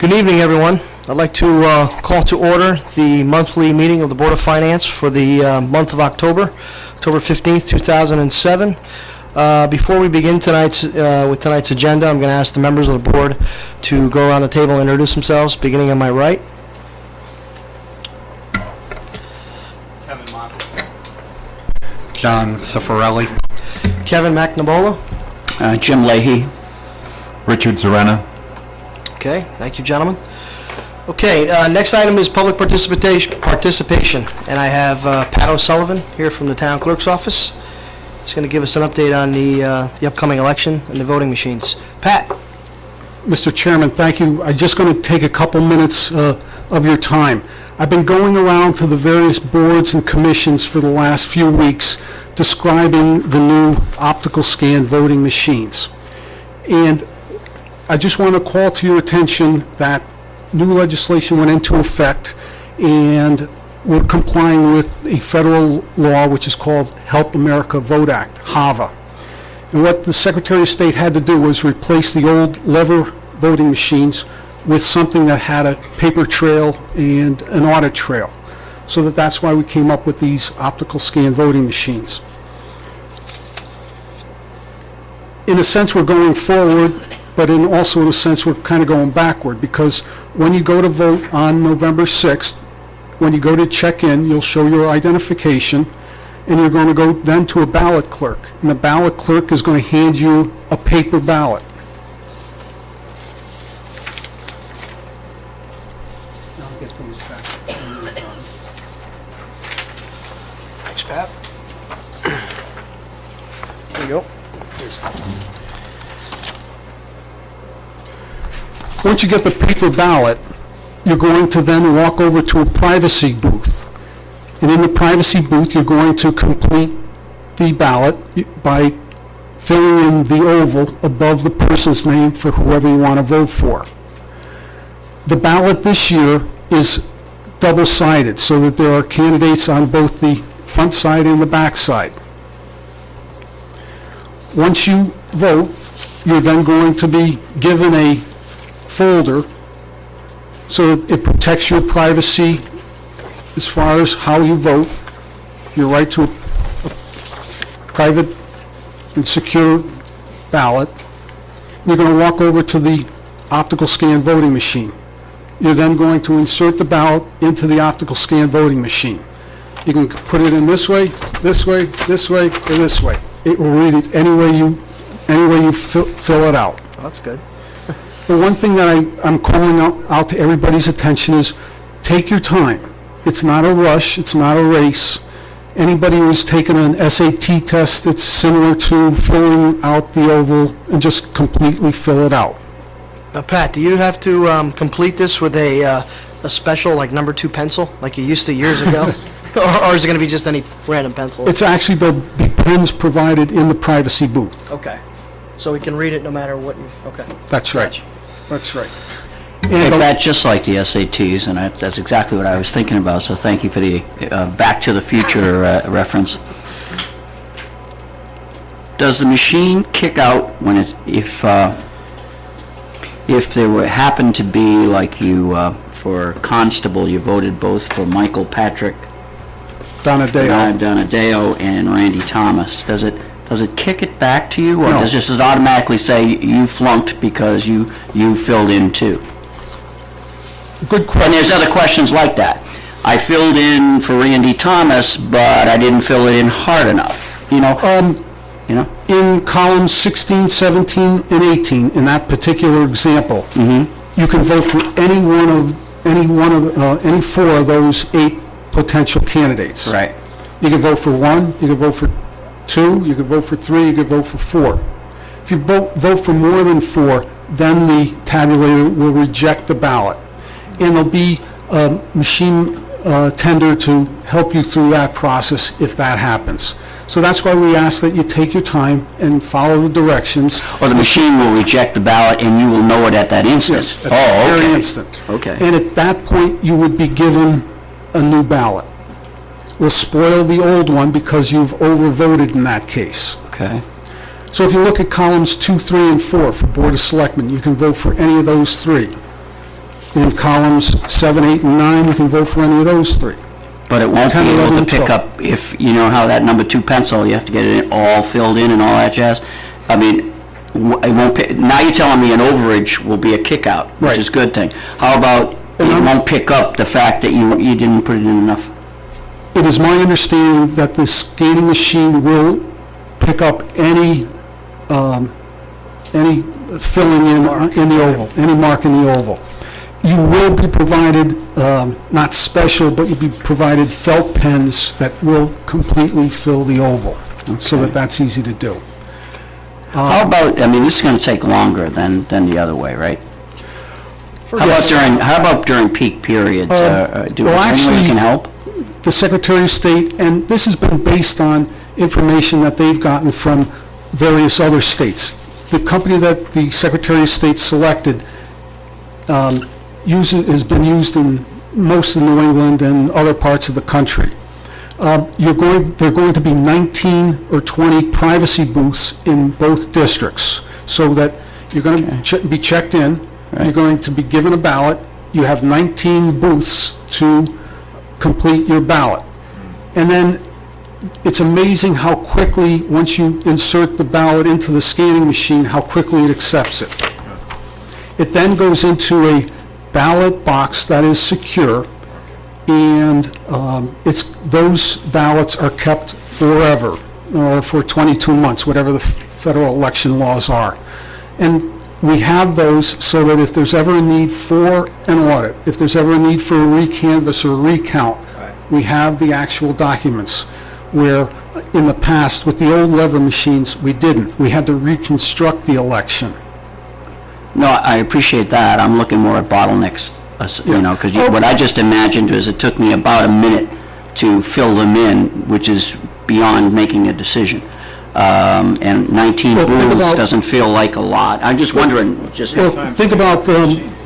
Good evening, everyone. I'd like to call to order the monthly meeting of the Board of Finance for the month of October 15th, 2007. Before we begin with tonight's agenda, I'm going to ask the members of the board to go around the table and introduce themselves, beginning on my right. Kevin Moffett. John Cifarelli. Kevin McNabola. Jim Leahy. Richard Zarena. Okay, thank you, gentlemen. Okay, next item is public participation, and I have Pat O'Sullivan here from the town clerk's office. He's going to give us an update on the upcoming election and the voting machines. Pat? Mr. Chairman, thank you. I'm just going to take a couple minutes of your time. I've been going around to the various boards and commissions for the last few weeks describing the new optical scan voting machines. And I just want to call to your attention that new legislation went into effect, and we're complying with a federal law which is called Help America Vote Act, HAVA. And what the Secretary of State had to do was replace the old lever voting machines with something that had a paper trail and an audit trail. So that's why we came up with these optical scan voting machines. In a sense, we're going forward, but also in a sense we're kind of going backward, because when you go to vote on November 6th, when you go to check in, you'll show your identification, and you're going to go then to a ballot clerk, and the ballot clerk is going to hand you a paper ballot. I'll get those back. Thanks, Pat. There you go. Once you get the paper ballot, you're going to then walk over to a privacy booth. And in the privacy booth, you're going to complete the ballot by filling in the oval above the person's name for whoever you want to vote for. The ballot this year is double-sided, so that there are candidates on both the front side and the back side. Once you vote, you're then going to be given a folder so that it protects your privacy as far as how you vote, your right to a private and secure ballot. You're going to walk over to the optical scan voting machine. You're then going to insert the ballot into the optical scan voting machine. You can put it in this way, this way, this way, or this way. It will read it any way you fill it out. Oh, that's good. The one thing that I'm calling out to everybody's attention is take your time. It's not a rush. It's not a race. Anybody who's taken an SAT test, it's similar to filling out the oval and just completely fill it out. Now, Pat, do you have to complete this with a special, like, number 2 pencil, like you used to years ago? or is it going to be just any random pencil? It's actually, there'll be pens provided in the privacy booth. Okay. So we can read it no matter what you... Okay. That's right. Gotcha. That's right. Hey, Pat, just like the SATs, and that's exactly what I was thinking about, so thank you for the Back to the Future reference. Does the machine kick out when it's, if there happened to be, like you, for constable, you voted both for Michael Patrick Donadeo and Randy Thomas, does it kick it back to you, or No. does it just automatically say you flunked because you filled in too? Good question. And there's other questions like that. I filled in for Randy Thomas, but I didn't fill it in hard enough. You know. In columns 16, 17, and 18, in that particular example, you can vote for any one any four of those 8 potential candidates. Right. You can vote for 1, you can vote for 2, you can vote for 3, you can vote for 4. If you vote for more than 4, then the tabulator will reject the ballot. And there'll be a machine tender to help you through that process if that happens. So that's why we ask that you take your time and follow the directions. Or the machine will reject the ballot and you will know it at that instant? Yes, at Oh, the very okay. instant. Okay. And at that point, you would be given a new ballot. We'll spoil the old one because you've overvoted in that case. Okay. So if you look at columns 2, 3, and 4 for Board of Selectmen, you can vote for any of those 3. In columns 7, 8, and 9, you can vote for any of those 3. But it won't be 10, able 11, to pick 12. up, if, you know how that number 2 pencil, you have to get it all filled in and all that jazz? I mean, it won't, now you're telling me an overage will be a kick-out, which Right. is a good thing. How about it won't pick up the fact that you didn't put it in enough? It is my understanding that the scanning machine will pick up any filling in the oval, any mark in the oval. You will be provided, not special, but you'll be provided felt pens that will completely fill the oval, so that that's easy to do. How about, I mean, this is going to take longer than the other way, right? How about during peak periods? Is there any way actually- you can help? The Secretary of State, and this has been based on information that they've gotten from various other states. The company that the Secretary of State selected has been used in most of New England and other parts of the country. There are going to be 19 or 20 privacy booths in both districts, so that you're going to be checked in, you're going to be given a ballot, you have 19 booths to complete your ballot. And then it's amazing how quickly, once you insert the ballot into the scanning machine, how quickly it accepts it. It then goes into a ballot box that is secure, and those ballots are kept forever, or for 22 months, whatever the federal election laws are. And we have those so that if there's ever a need for an audit, if there's ever a need for a recanvass or a recount, we have the actual documents, where in the past, with the old lever machines, we didn't. We had to reconstruct the election. No, I appreciate that. I'm looking more at bottlenecks, you know, because what I just imagined was it took me about a minute to fill them in, which is beyond making a decision. And 19 Well, think booths about- doesn't feel like a lot. I'm just wondering, Well, think about,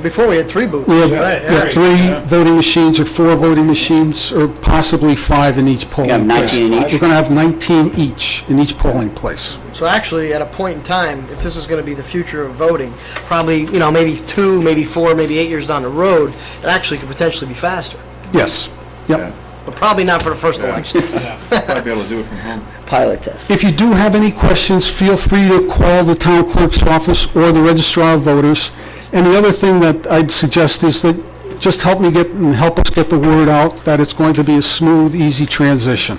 Before we had 3 booths. we have Right, we have yeah. 3 voting machines or 4 voting machines, or possibly 5 in each polling have place. 19 in each? We're going to have 19 each in each polling place. So actually, at a point in time, if this is going to be the future of voting, probably, maybe 2, maybe 4, maybe 8 years down the road, it actually could potentially be faster. Yes, yep. But probably not for the first election. Might be able to do it from home. pilot test. If you do have any questions, feel free to call the town clerk's office or the registrar of voters. And the other thing that I'd suggest is that just help us get the word out that it's going to be a smooth, easy transition.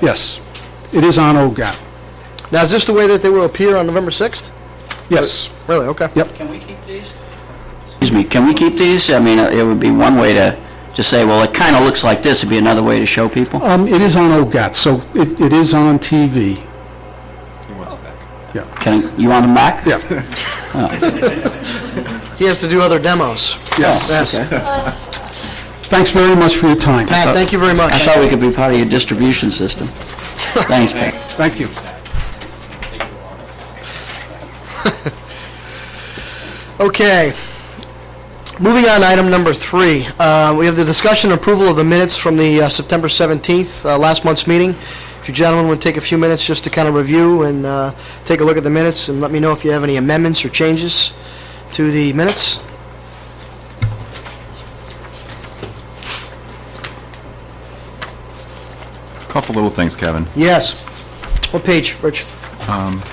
Yes, it is on OGAT. Now, is this the way that they will appear on November 6th? Yes. Really? Okay. Yep. Can we keep these? Excuse me, can we keep these? I mean, it would be one way to just say, well, it kind of looks like this, would be another way to show people. It is on OGAT, so it is on TV. He wants it back. You want them back? Yeah. He has to do other demos. Yes. Yes. Okay. Thanks very much for your time. Pat, thank you very much. I thought we could be part of your distribution system. Thanks, Pat. Thank you. Okay. Moving on to item number 3. We have the discussion and approval of the minutes from the September 17th, last month's meeting. If you gentlemen would take a few minutes just to kind of review and take a look at the minutes and let me know if you have any amendments or changes to the minutes. Couple little things, Kevin. Yes. What page, Rich?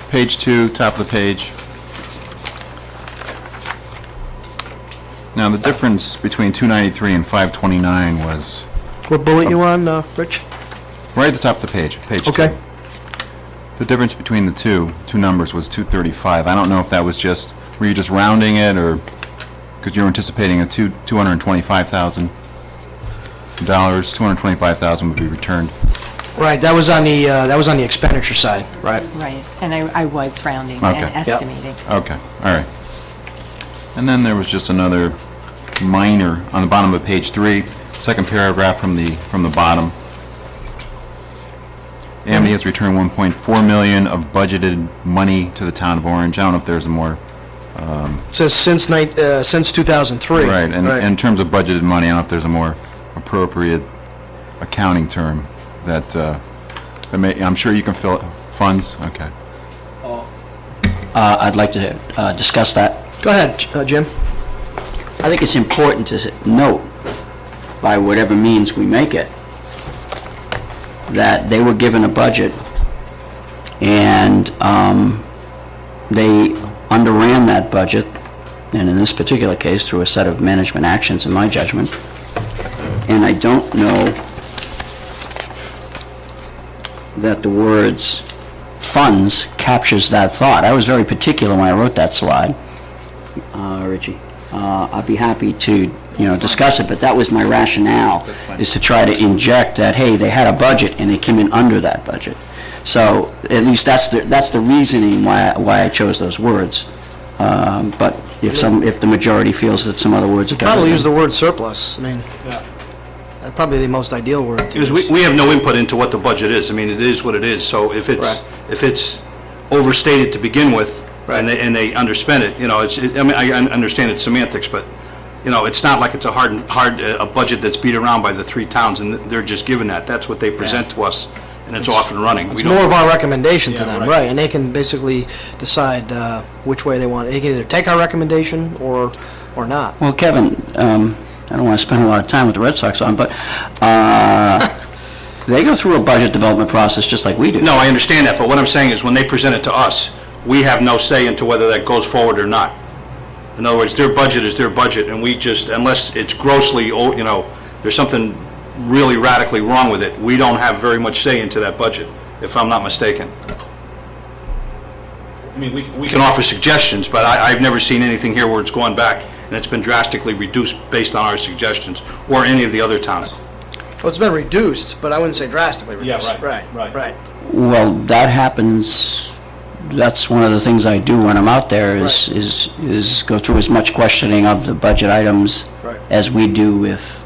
Page 2, top of the page. Now, the difference between 293 and 529 was What bullet you on, Rich? right at the top of the page, page 2. Okay. The difference between the two numbers was 235. I don't know if that was were you just rounding it, or because you're anticipating a $225,000, $225,000 would be returned. Right, that was on the expenditure side, right? Right, and I was rounding Okay. and Yep. estimating. Okay, all right. And then there was just another minor, on the bottom of page 3, second paragraph from the bottom. Amity has returned 1.4 million of budgeted money to the town of Orange. I don't know if there's a more, It says since 2003. right, and in terms of budgeted money, I don't know if there's a more appropriate accounting term that I'm sure you can fill it. Funds, okay. I'd like to discuss that. Go ahead, Jim. I think it's important to note, by whatever means we make it, that they were given a budget, and they underran that budget, and in this particular case, through a set of management actions, in my judgment. And I don't know that the words funds captures that thought. I was very particular when I wrote that slide, Richie. I'd be happy to, discuss it, but that was my rationale, is to try to inject that, hey, they had a budget and they came in under that budget. So at least that's the reasoning why I chose those words. But if the majority feels that some other words are better. Probably use the word surplus. I mean, that's probably the most ideal word. to Because use. we have no input into what the budget is. I mean, it is what it is. So if it's overstated to begin with, and they underspend it, I understand it's semantics, but, it's not like it's a hard a budget that's beat around by the three towns, and they're just given that. That's what they present to us, and it's off and running. It's more of our recommendation to them, right? And they can basically decide which way they want. They can either take our recommendation or not. Well, Kevin, I don't want to spend a lot of time with the Red Sox on, but they go through a budget development process just like we do. No, I understand that, but what I'm saying is when they present it to us, we have no say into whether that goes forward or not. In other words, their budget is their budget, and we just, unless it's grossly, there's something really radically wrong with it, we don't have very much say into that budget, if I'm not mistaken. I mean, we can offer suggestions, but I've never seen anything here where it's gone back and it's been drastically reduced based on our suggestions, or any of the other towns. Well, it's been reduced, but I wouldn't say drastically reduced. right. Right. Well, that happens, that's one of the things I do when I'm out there, is go through as much questioning of the budget items Right. as we do with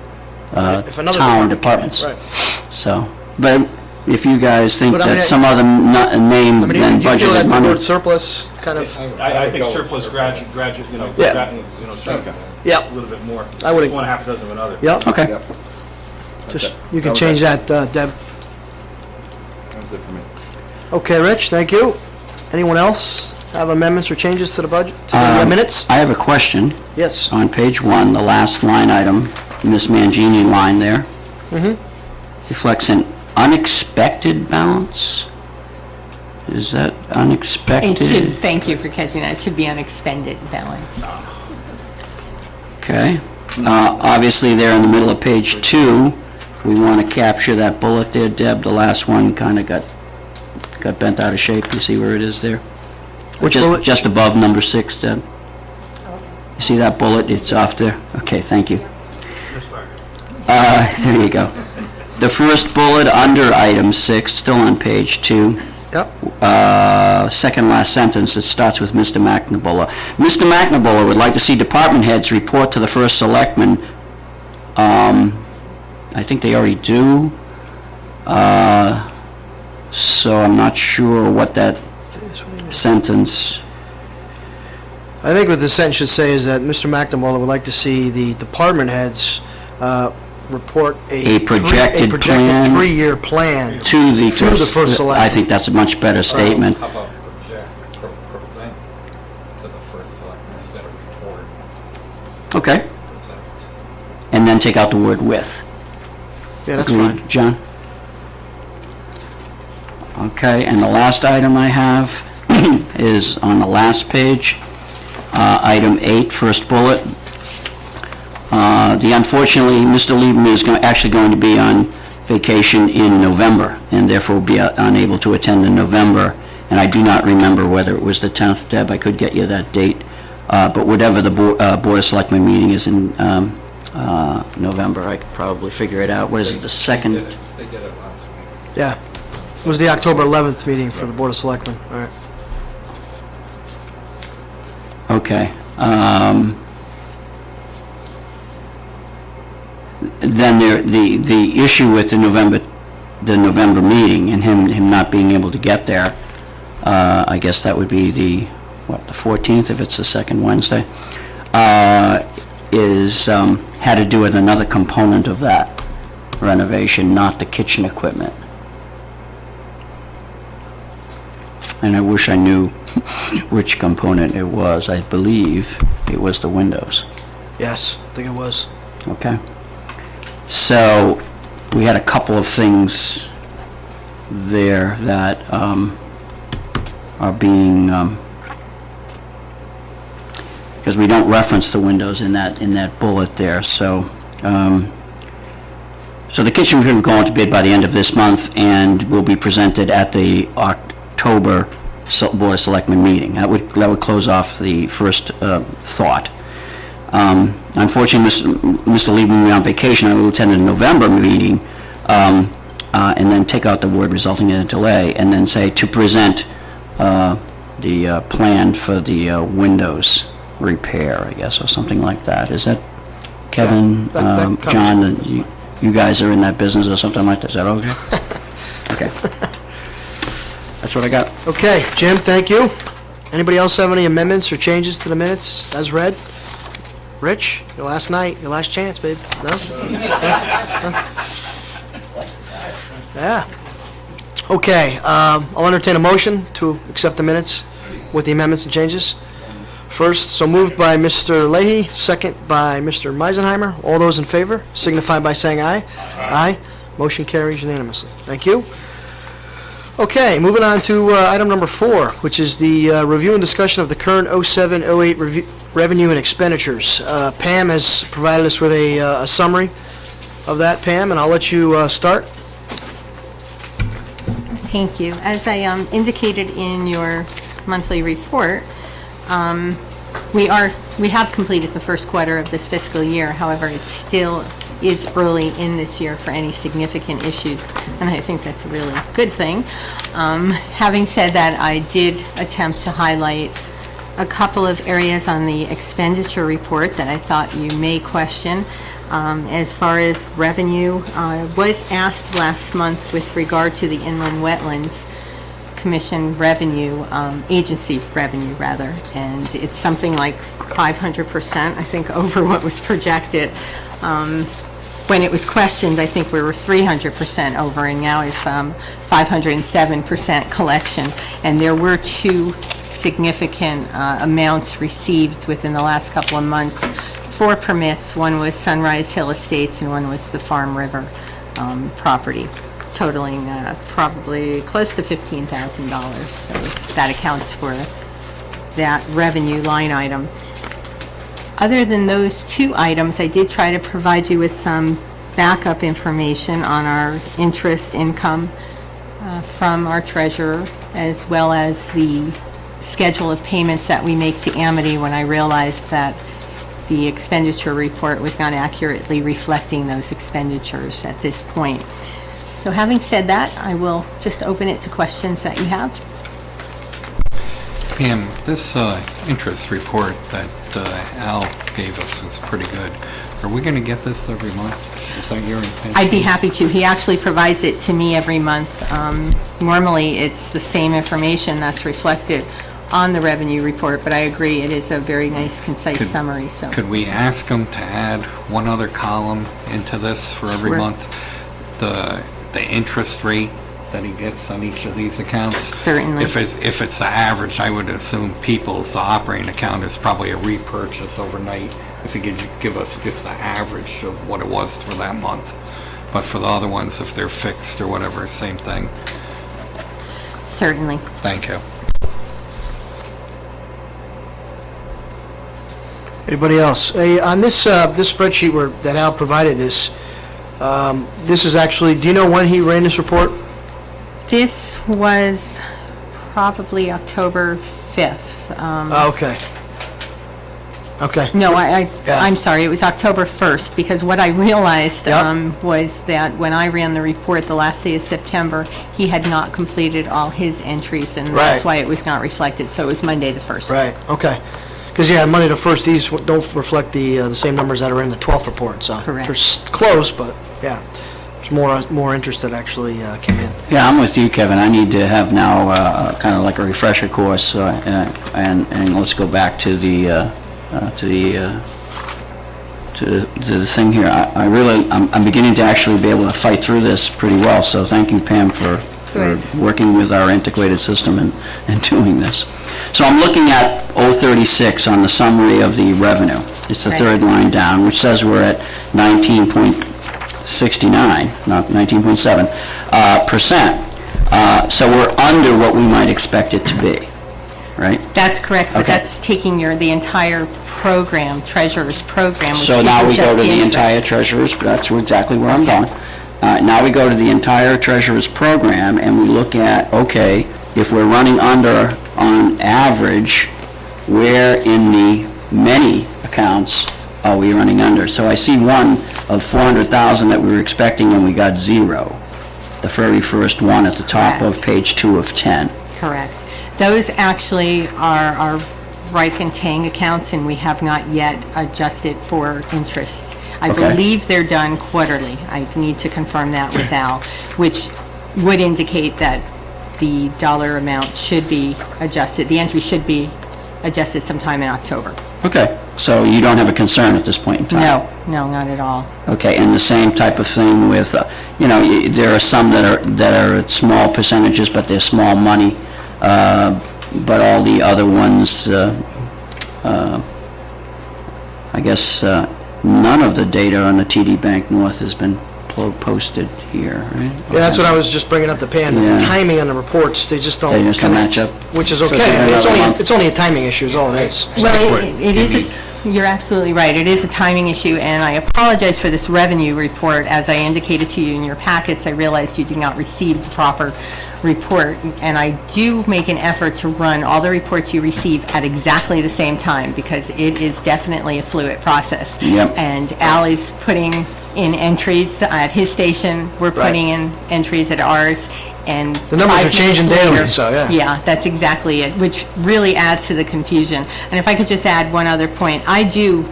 If another town department departments. came in, right. So, but if you guys think But I mean, that some other name I mean, than do you feel that budgeted the money... word surplus kind of, I think surplus graduate, Yeah. yeah, a little bit more. I would- One half dozen of another. yep. Okay. Just, you can change that, Deb. That's it for me. Okay, Rich, thank you. Anyone else have amendments or changes to the budget, to the minutes? I have a question. Yes. On page 1, the last line item, Miss Mangini line there, reflects an unexpected balance? Is that unexpected? Thank you for catching that. It should be unexpended balance. Okay. Obviously, there in the middle of page 2, we want to capture that bullet there, Deb. The last one kind of got bent out of shape. You see where it is there? Which Just- bullet? Just above number 6, Deb. You see that bullet? It's off there. Okay, thank you. There you go. The first bullet under item 6, still on page 2. Yep. Second last sentence, it starts with Mr. McNabola. Mr. McNabola would like to see department heads report to the first selectman. I think they already do. So I'm not sure what that sentence... I think what the sentence should say is that Mr. McNamara would like to see the department heads report A projected plan. three-year plan. To the To the first selectman. I think that's a much better statement. How about present to the first selectman instead of report? Okay. Present. And then take out the word with. Yeah, that's Agreed, fine. John? Okay, and the last item I have is on the last page, item 8, first bullet. Unfortunately, Mr. Lieberman is actually going to be on vacation in November, and therefore will be unable to attend in November, and I do not remember whether it was the 10th, Deb, I could get you that date. But whatever the Board of Selectmen meeting is in November, I could probably figure it out. What is it, the second? They did it last week. Yeah. It was the October 11th meeting for the Board of Selectmen. All right. Okay. Then the issue with the November meeting and him not being able to get there, I guess that would be the 14th, if it's the second Wednesday, had to do with another component of that renovation, not the kitchen equipment. And I wish I knew which component it was. I believe it was the windows. Yes, I think it was. Okay. So we had a couple of things there that are being, because we don't reference the windows in that bullet there, so so the kitchen will go into bid by the end of this month and will be presented at the October Board of Selectmen meeting. That would close off the first thought. Unfortunately, Mr. Lee will be on vacation. I will attend the November meeting, and then take out the word resulting in a delay, and then say to present the plan for the windows repair, I guess, or something like that. Is that, Kevin, Yeah, that covers John, you guys are in that business or something like that? Is that okay? Okay. That's what I got. Okay, Jim, thank you. Anybody else have any amendments or changes to the minutes as read? Rich, your last night, your last chance, babe. No? Yeah. Okay, I'll entertain a motion to accept the minutes with the amendments and changes. First, so moved by Mr. Leahy, second by Mr. Meisenheimer. All those in favor signify by saying aye. Aye. Motion carries unanimously. Thank you. Okay, moving on to item number 4, which is the review and discussion of the current 07-08 revenue and expenditures. Pam has provided us with a summary of that, Pam, and I'll let you start. Thank you. As I indicated in your monthly report, we have completed the first quarter of this fiscal year. However, it still is early in this year for any significant issues, and I think that's a really good thing. Having said that, I did attempt to highlight a couple of areas on the expenditure report that I thought you may question. As far as revenue, I was asked last month with regard to the Inland Wetlands Commission revenue, agency revenue rather, and it's something like 500%, I think, over what was projected. When it was questioned, I think we were 300% over, and now it's 507% collection. And there were 2 significant amounts received within the last couple of months for permits. One was Sunrise Hill Estates, and one was the Farm River property, totaling probably close to $15,000. So that accounts for that revenue line item. Other than those 2 items, I did try to provide you with some backup information on our interest income from our treasurer, as well as the schedule of payments that we make to Amity when I realized that the expenditure report was not accurately reflecting those expenditures at this point. So having said that, I will just open it to questions that you have. Pam, this interest report that Al gave us was pretty good. Are we going to get this every month? Is that your intention? I'd be happy to. He actually provides it to me every month. Normally, it's the same information that's reflected on the revenue report, but I agree, it is a very nice, concise summary, so. Could we ask him to add one other column into this for every Sure. month? The interest rate that he gets on each of these accounts? Certainly. If it's the average, I would assume People's operating account is probably a repurchase overnight. If he could give us just the average of what it was for that month. But for the other ones, if they're fixed or whatever, same thing. Certainly. Thank you. Anybody else? Hey, on this spreadsheet that Al provided this is actually, do you know when he ran this report? This was probably October 5th. Okay. Okay. No, Yeah. I'm sorry, it was October 1st, because what I realized Yep. was that when I ran the report the last day of September, he had not completed all his entries, and Right. that's why it was not reflected, so it was Monday the 1st. Right, okay. Because, yeah, Monday the 1st, these don't reflect the same numbers that are in the 12th report, so. Correct. They're close, but, yeah, there's more interest that actually came in. Yeah, I'm with you, Kevin. I need to have now kind of like a refresher course, and let's go back to the thing here. I'm beginning to actually be able to fight through this pretty well, so thank you, Pam, for Good. working with our antiquated system and doing this. So I'm looking at 036 on the summary of the revenue. It's the Right. third line down, which says we're at 19.69, not 19.7 percent. So we're under what we might expect it to be, right? That's correct, but Okay. that's taking the entire program, treasurer's program, which So now isn't we just go to the interest. entire treasurer's, that's exactly where I'm going. Now we go to the entire treasurer's program, and we look at, okay, if we're running under on average, where in the many accounts are we running under? So I see one of 400,000 that we were expecting, and we got zero. The very first one at the top of Correct. page 2 of 10. Correct. Those actually are Reich and Tang accounts, and we have not yet adjusted for interest. I Okay. believe they're done quarterly. I need to confirm that with Al, which would indicate that the dollar amount should be adjusted, the entry should be adjusted sometime in October. Okay, so you don't have a concern at this point in time? No, not at all. Okay, and the same type of thing with, there are some that are at small percentages, but they're small money, but all the other ones, I guess, none of the data on the TD Bank North has been posted here, right? Yeah, that's what I was just bringing up to Pam, that Yeah. the timing on the reports, they just don't They just don't connect. match up. Which is So okay. it's another month. It's only a timing issue, is all it is. Well, it is, you're absolutely right. It is a timing issue, and I apologize for this revenue report. As I indicated to you in your packets, I realized you did not receive the proper report, and I do make an effort to run all the reports you receive at exactly the same time, because it is definitely a fluid process. Yep. And Al is putting in entries at his station, we're putting in entries at ours, and The numbers are 5 changing minutes daily, later- so, yeah. Yeah, that's exactly it, which really adds to the confusion. And if I could just add one other point, I do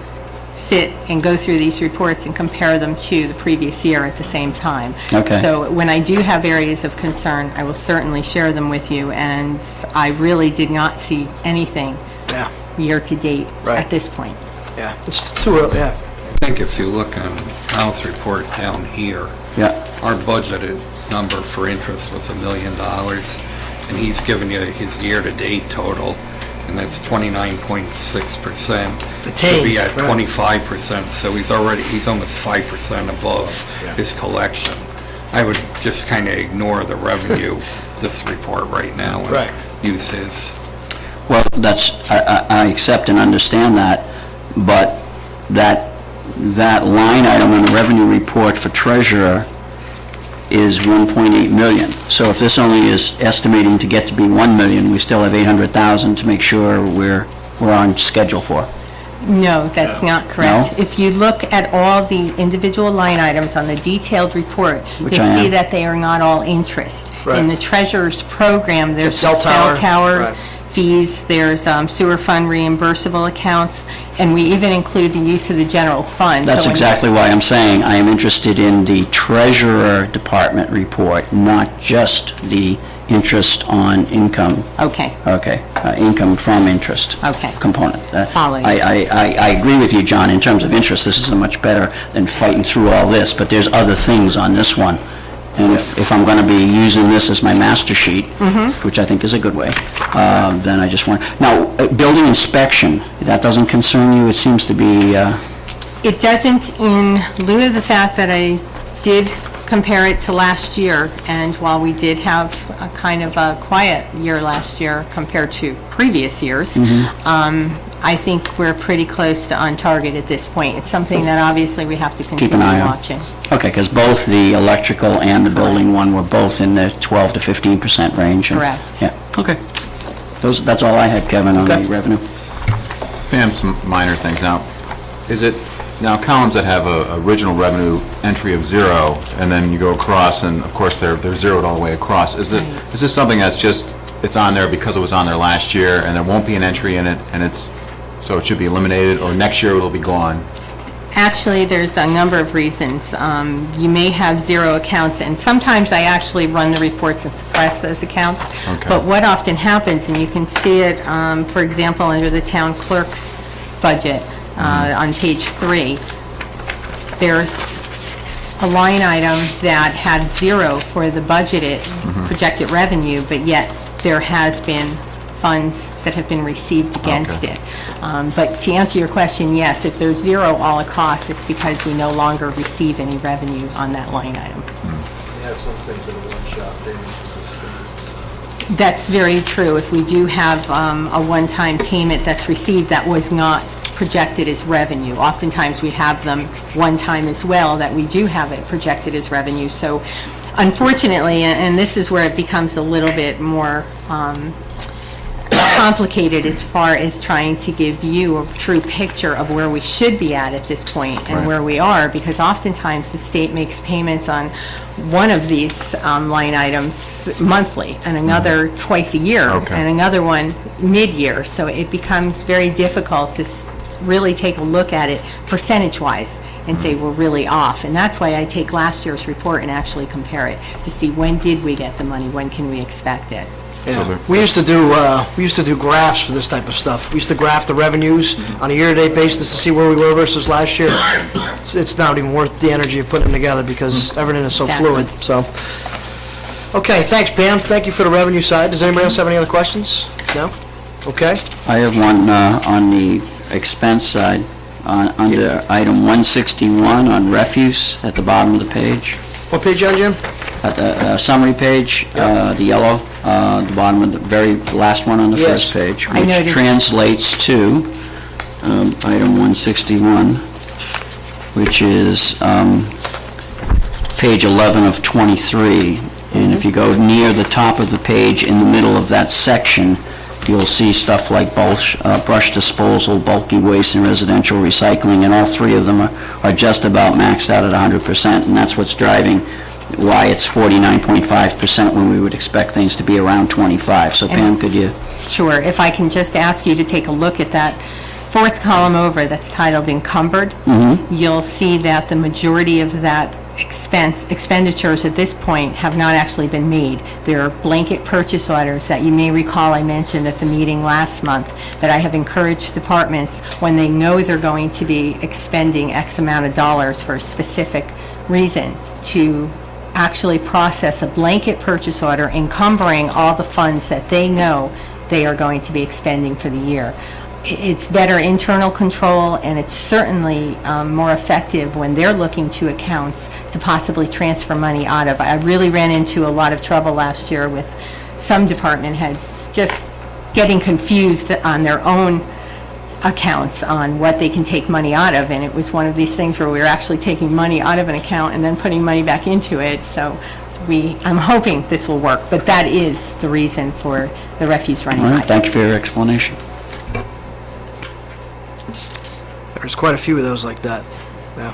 sit and go through these reports and compare them to the previous year at the same time. Okay. So when I do have areas of concern, I will certainly share them with you, and I really did not see anything Yeah, year-to-date Right. at this point. yeah, it's too early, yeah. I think if you look on Al's report down here, Yeah, our budgeted number for interest was $1 million, and he's given you his year-to-date total, and that's 29.6%. To be at Right. 25%, so he's almost 5% above his collection. I would just kind of ignore the revenue, this report right now, Right. and use his. well, I accept and understand that, but that line item on the revenue report for treasurer is 1.8 million. So if this only is estimating to get to be 1 million, we still have 800,000 to make sure we're on schedule for. No, that's not correct. No? If you look at all the individual line items on the detailed report, you'll Which I see am. that they are not all interest. Right. In the treasurer's program, there's The cell the cell tower, tower right. fees, there's sewer fund reimbursable accounts, and we even include the use of the general fund. That's So when- exactly why I'm saying I am interested in the treasurer department report, not just the interest on income. Okay, Okay, income from interest. Okay. Component. Follow you. I agree with you, John, in terms of interest, this is much better than fighting through all this, but there's other things on this one. And if I'm going to be using this as my master sheet, Mm-hmm. which I think is a good way, then I just want, now, building inspection, that doesn't concern you? It seems to be, it doesn't, in lieu of the fact that I did compare it to last year, and while we did have a kind of a quiet year last year compared to previous years, I think we're pretty close to on target at this point. It's something that obviously we have to keep an continue eye on. watching. Okay, because both the electrical and the building one were both in the 12 to 15% range. and- Correct. Yeah, okay. That's all I had, Kevin, on the Okay. revenue. Pam, some minor things. Now, is it, now columns that have a original revenue entry of 0, and then you go across, and of course, they're zeroed all the way across. Is this something that's just, it's on there because it was on there last year, and there won't be an entry in it, and it's, so it should be eliminated, or next year it'll be gone? Actually, there's a number of reasons. You may have 0 accounts, and sometimes I actually run the reports and suppress those accounts. Okay. But what often happens, and you can see it, for example, under the town clerk's budget, on page 3, there's a line item that had 0 for the budgeted projected revenue, but yet there has been funds that have been received against Okay. it. But to answer your question, yes, if there's 0 all across, it's because we no longer receive any revenue on that line item. That's very true. If we do have a one-time payment that's received that was not projected as revenue, oftentimes we have them one time as well, that we do have it projected as revenue. So unfortunately, and this is where it becomes a little bit more complicated as far as trying to give you a true picture of where we should be at this point and Right. where we are, because oftentimes the state makes payments on one of these line items monthly, and another twice a year, Okay. and another one mid-year. So it becomes very difficult to really take a look at it percentage-wise and say we're really off. And that's why I take last year's report and actually compare it to see when did we get the money, when can we expect it. Yeah. We used to do graphs for this type of stuff. We used to graph the revenues on a year-to-date basis to see where we were versus last year. It's not even worth the energy of putting them together because everything is so Exactly. fluid, so. Okay, thanks, Pam. Thank you for the revenue side. Does anybody else have any other questions? No? Okay. I have one on the expense side, under item 161 on refuse at the bottom of the page. What page you on, Jim? At the summary page, the yellow, the bottom of the very last one on the Yes. first page, I which noticed. translates to item 161, which is page 11 of 23. And if you go near the top of the page, in the middle of that section, you'll see stuff like brush disposal, bulky waste, and residential recycling, and all 3 of them are just about maxed out at 100%, and that's what's driving why it's 49.5% when we would expect things to be around 25. So Pam, could you? Sure, if I can just ask you to take a look at that 4th column over that's titled encumbered, you'll see that the majority of that expenditures at this point have not actually been made. There are blanket purchase orders that you may recall I mentioned at the meeting last month that I have encouraged departments, when they know they're going to be expending X amount of dollars for a specific reason, to actually process a blanket purchase order encumbering all the funds that they know they are going to be expending for the year. It's better internal control, and it's certainly more effective when they're looking to accounts to possibly transfer money out of. I really ran into a lot of trouble last year with some department heads just getting confused on their own accounts on what they can take money out of, and it was one of these things where we were actually taking money out of an account and then putting money back into it. So I'm hoping this will work, but that is the reason for the refuse running All right, high. thank you for your explanation. There's quite a few of those like that, yeah.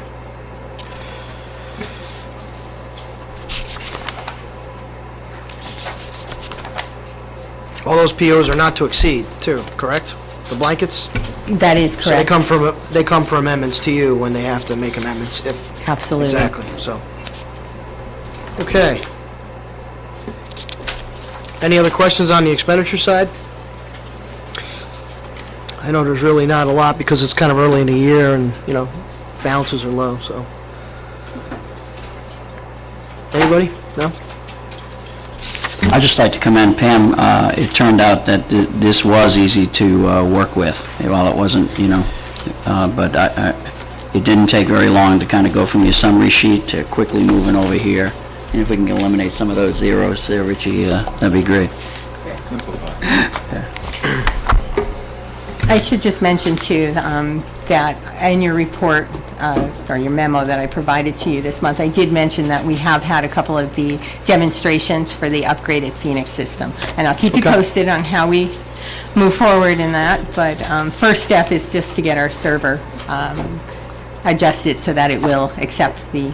All those POs are not to exceed, too, correct? The blankets? That is So they correct. come for amendments to you when they have to make amendments, if, Absolutely. exactly, so. Okay. Any other questions on the expenditure side? I know there's really not a lot because it's kind of early in the year and, balances are low, so. Anybody? No? I'd just like to commend Pam. It turned out that this was easy to work with. While it wasn't, but it didn't take very long to kind of go from your summary sheet to quickly moving over here. And if we can eliminate some of those zeros there, Richie, that'd be great. I should just mention, too, that in your report, or your memo that I provided to you this month, I did mention that we have had a couple of the demonstrations for the upgraded Phoenix system. And I'll keep you Okay. posted on how we move forward in that, but first step is just to get our server adjusted so that it will accept the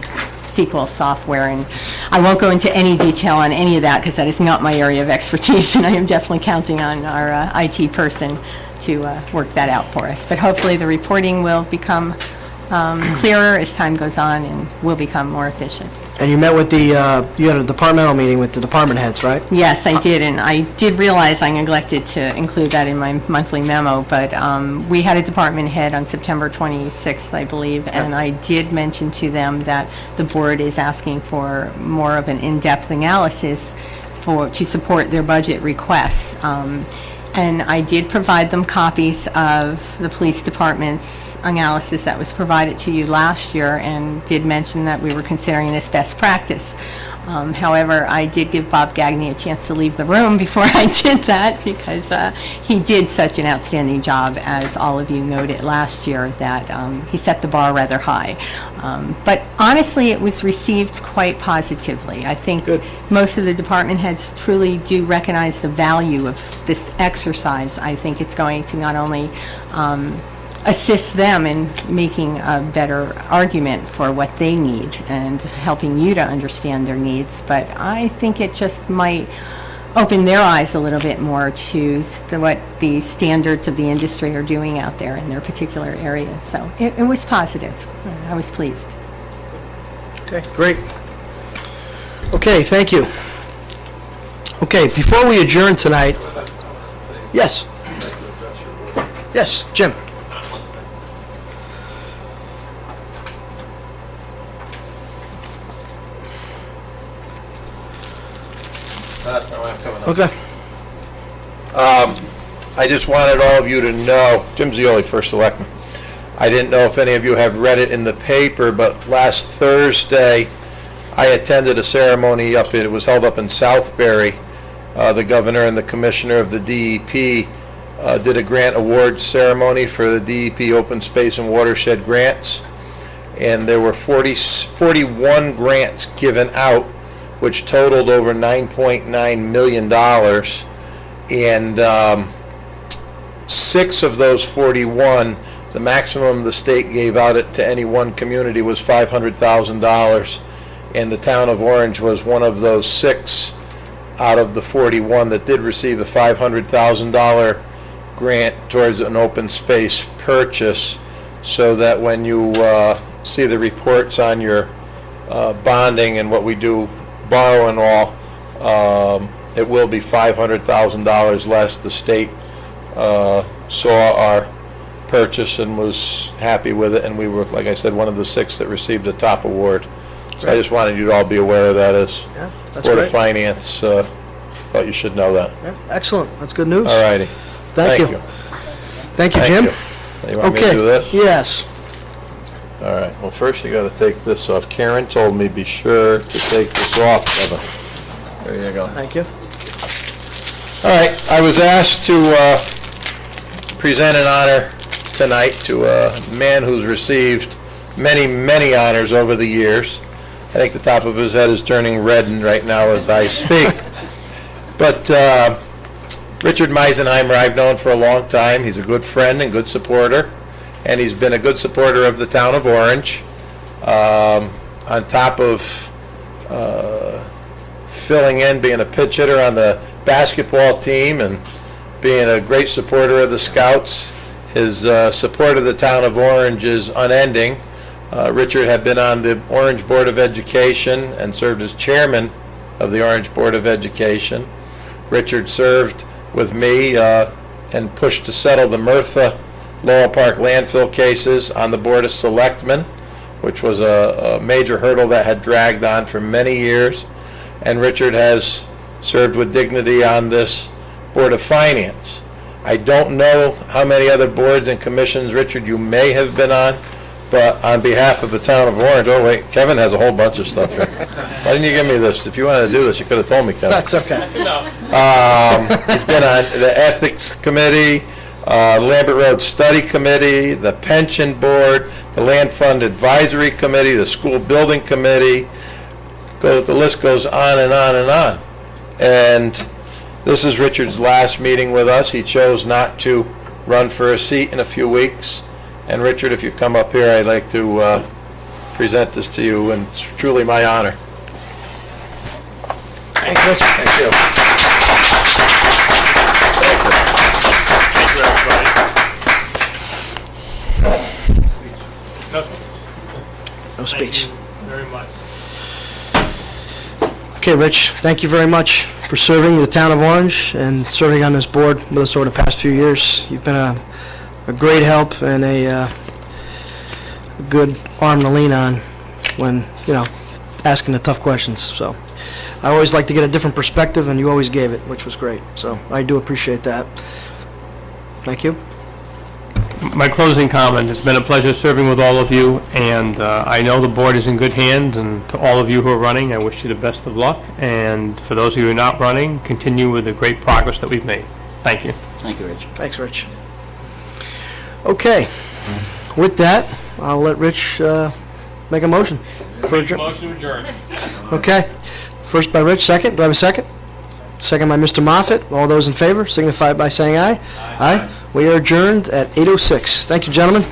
SQL software, and I won't go into any detail on any of that because that is not my area of expertise, and I am definitely counting on our IT person to work that out for us. But hopefully the reporting will become clearer as time goes on and will become more efficient. And you met with you had a departmental meeting with the department heads, right? Yes, I did, and I did realize I neglected to include that in my monthly memo, but we had a department head on September 26th, I believe, and I did mention to them that the board is asking for more of an in-depth analysis to support their budget requests. And I did provide them copies of the police department's analysis that was provided to you last year, and did mention that we were considering this best practice. However, I did give Bob Gagney a chance to leave the room before I did that, because he did such an outstanding job, as all of you noted last year, that he set the bar rather high. But honestly, it was received quite positively. I think most of the department heads truly do recognize the value of this exercise. I think it's going to not only assist them in making a better argument for what they need and helping you to understand their needs, but I think it just might open their eyes a little bit more to what the standards of the industry are doing out there in their particular areas. So it was positive. I was pleased. Okay, great. Okay, thank you. Okay, before we adjourn tonight, yes. Yes, Jim. That's not why I'm coming up. Okay. I just wanted all of you to know, Jim Zioli, First Selectman. I didn't know if any of you have read it in the paper, but last Thursday, I attended a ceremony it was held up in Southbury. The governor and the commissioner of the DEP did a grant award ceremony for the DEP Open Space and Watershed grants. And there were 41 grants given out, which totaled over $9.9 million. And 6 of those 41, the maximum the state gave out to any one community was $500,000. And the town of Orange was one of those 6 out of the 41 that did receive a $500,000 grant towards an open space purchase, so that when you see the reports on your bonding and what we do borrow and all, it will be $500,000 less. The state saw our purchase and was happy with it, and we were, like I said, one of the 6 that received the top award. So I just wanted you to all be aware of that as Yeah, that's Board of great. Finance. Thought you should know that. Yeah, excellent. That's good news. All righty. Thank you. Thank you, Jim. You want me to do this? Yes. All right, well, first you gotta take this off. Karen told me be sure to take this off, Kevin. There you go. Thank you. All right, I was asked to present an honor tonight to a man who's received many, many honors over the years. I think the top of his head is turning red right now as I speak. But Richard Meisenheimer I've known for a long time. He's a good friend and good supporter, and he's been a good supporter of the town of Orange. On top of filling in, being a pitch hitter on the basketball team and being a great supporter of the Scouts, his support of the town of Orange is unending. Richard had been on the Orange Board of Education and served as chairman of the Orange Board of Education. Richard served with me and pushed to settle the Mertha Laurel Park landfill cases on the Board of Selectmen, which was a major hurdle that had dragged on for many years. And Richard has served with dignity on this Board of Finance. I don't know how many other boards and commissions, Richard, you may have been on, but on behalf of the town of Orange, oh wait, Kevin has a whole bunch of stuff here. Why didn't you give me this? If you wanted to do this, you could have told me, Kevin. That's okay. He's been on the Ethics Committee, Lambert Road Study Committee, the Pension Board, the Land Fund Advisory Committee, the School Building Committee. The list goes on and on and on. And This is Richard's last meeting with us. He chose not to run for a seat in a few weeks. And Richard, if you come up here, I'd like to present this to you, and it's truly my honor. Thanks, Rich. Thank you. No speech. Very much. Okay, Rich, thank you very much for serving the town of Orange and serving on this board with us over the past few years. You've been a great help and a good arm to lean on when, asking the tough questions. So I always like to get a different perspective, and you always gave it, which was great. So I do appreciate that. Thank you. My closing comment, it's been a pleasure serving with all of you, and I know the board is in good hands, and to all of you who are running, I wish you the best of luck, and for those of you who are not running, continue with the great progress that we've made. Thank you. Thank you, Rich. Thanks, Rich. Okay, with that, I'll let Rich make a motion. Motion to adjourn. Okay, first by Rich, second. Do I have a second? Second by Mr. Moffett. All those in favor signify by saying aye. Aye. We are adjourned at 8:06. Thank you, gentlemen.